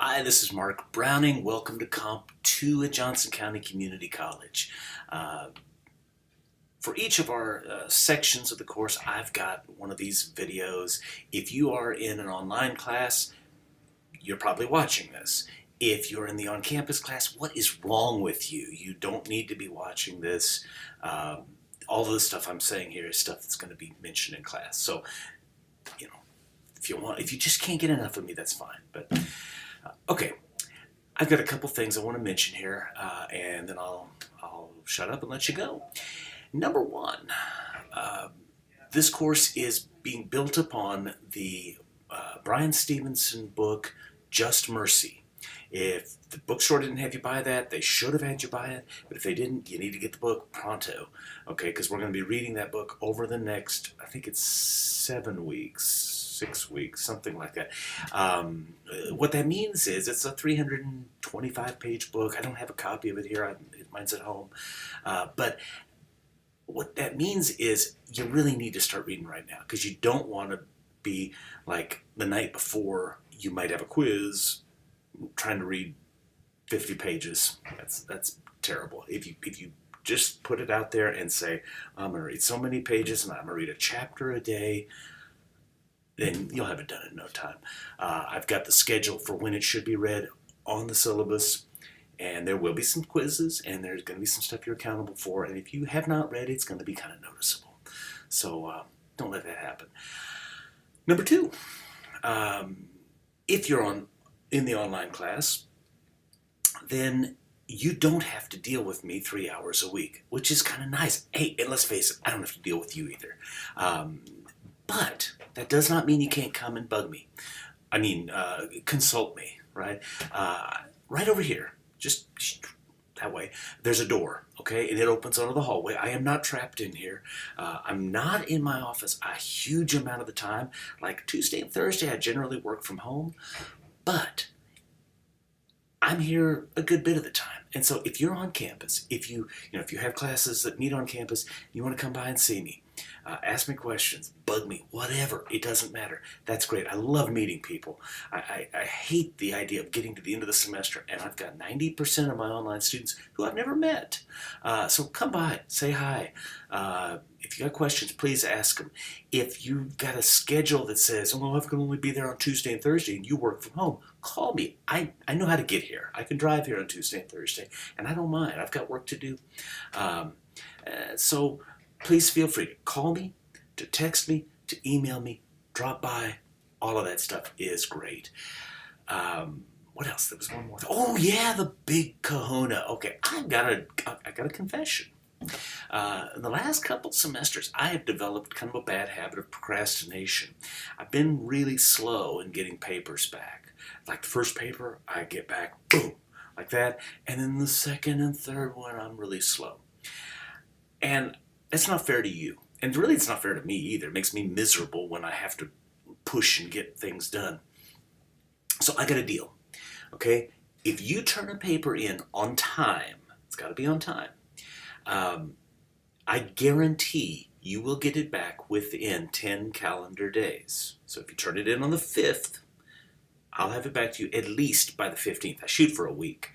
Hi, this is Mark Browning. Welcome to Comp 2 at Johnson County Community College. For each of our sections of the course, I've got one of these videos. If you are in an online class, you're probably watching this. If you're in the on-campus class, what is wrong with you? You don't need to be watching this. All of the stuff I'm saying here is stuff that's going to be mentioned in class. So, you know, if you just can't get enough of me, that's fine. But okay, I've got a couple things I want to mention here, and then I'll shut up and let you go. Number one, this course is being built upon the Brian Stevenson book, Just Mercy. If the bookstore didn't have you buy that, they should have had you buy it. But if they didn't, you need to get the book pronto, okay? Because we're going to be reading that book over the next, I think it's 7 weeks, 6 weeks, something like that. What that means is it's a 325-page book. I don't have a copy of it here. Mine's at home. But what that means is you really need to start reading right now because you don't want to be like the night before you might have a quiz trying to read 50 pages. That's terrible. If you just put it out there and say, I'm going to read so many pages and I'm going to read a chapter a day, then you'll have it done in no time. I've got the schedule for when it should be read on the syllabus, and there will be some quizzes, and there's going to be some stuff you're accountable for, and if you have not read, it's going to be kind of noticeable. So don't let that happen. Number two, if you're in the online class, then you don't have to deal with me 3 hours a week, which is kind of nice. Hey, and let's face it, I don't have to deal with you either. But that does not mean you can't come and bug me. I mean, consult me, right? Right over here, just that way, there's a door, okay? And it opens onto the hallway. I am not trapped in here. I'm not in my office a huge amount of the time. Like Tuesday and Thursday, I generally work from home. But I'm here a good bit of the time. And so if you're on campus, if you have classes that meet on campus, you want to come by and see me, ask me questions, bug me, whatever, it doesn't matter. That's great. I love meeting people. I hate the idea of getting to the end of the semester and I've got 90% of my online students who I've never met. So come by, say hi. If you got questions, please ask them. If you've got a schedule that says, oh, I can only be there on Tuesday and Thursday and you work from home, call me. I know how to get here. I can drive here on Tuesday and Thursday, and I don't mind. I've got work to do. So please feel free to call me, to text me, to email me, drop by. All of that stuff is great. What else? There was one more. Oh, yeah, the big kahuna. Okay, I got a confession. In the last couple semesters, I have developed kind of a bad habit of procrastination. I've been really slow in getting papers back. Like the first paper, I get back, boom, like that. And then the second and third one, I'm really slow. And it's not fair to you. And really, it's not fair to me either. It makes me miserable when I have to push and get things done. So I got a deal, okay? If you turn a paper in on time, it's got to be on time, I guarantee you will get it back within 10 calendar days. So if you turn it in on the 5th, I'll have it back to you at least by the 15th. I shoot for a week.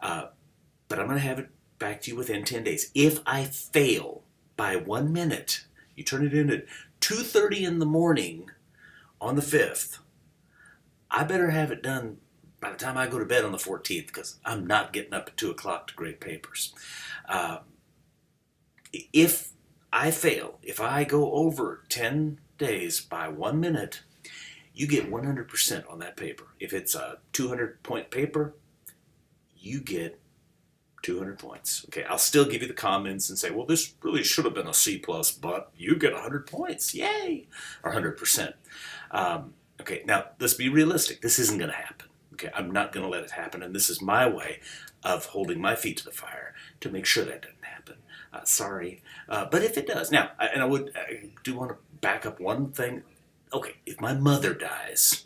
But I'm going to have it back to you within 10 days. If I fail by 1 minute, you turn it in at 2:30 in the morning on the 5th, I better have it done by the time I go to bed on the 14th because I'm not getting up at 2 o'clock to grade papers. If I fail, if I go over 10 days by 1 minute, you get 100% on that paper. If it's a 200-point paper, you get 200 points. Okay, I'll still give you the comments and say, well, this really should have been a C++, but you get 100 points. Yay! Or 100%. Okay, now let's be realistic. This isn't going to happen. Okay, I'm not going to let it happen, and this is my way of holding my feet to the fire to make sure that doesn't happen. Sorry. But if it does, now, I do want to back up one thing. Okay, if my mother dies,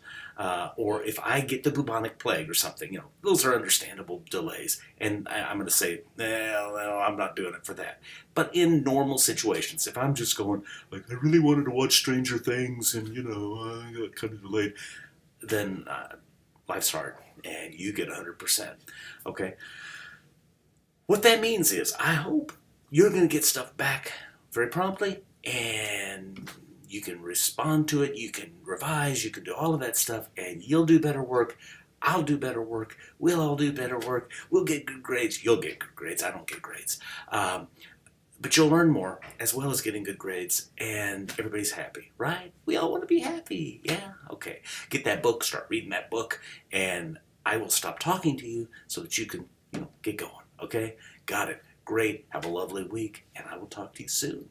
or if I get the bubonic plague or something, those are understandable delays. And I'm going to say, no, I'm not doing it for that. But in normal situations, if I'm just going, like, I really wanted to watch Stranger Things and, I got kind of delayed, then life's hard, and you get 100%. Okay? What that means is, I hope you're going to get stuff back very promptly, and you can respond to it, you can revise, you can do all of that stuff, and you'll do better work. I'll do better work. We'll all do better work. We'll get good grades. You'll get good grades. I don't get grades. But you'll learn more as well as getting good grades, and everybody's happy, right? We all want to be happy. Yeah? Okay. Get that book, start reading that book, and I will stop talking to you so that you can, get going. Okay? Got it. Great. Have a lovely week, and I will talk to you soon.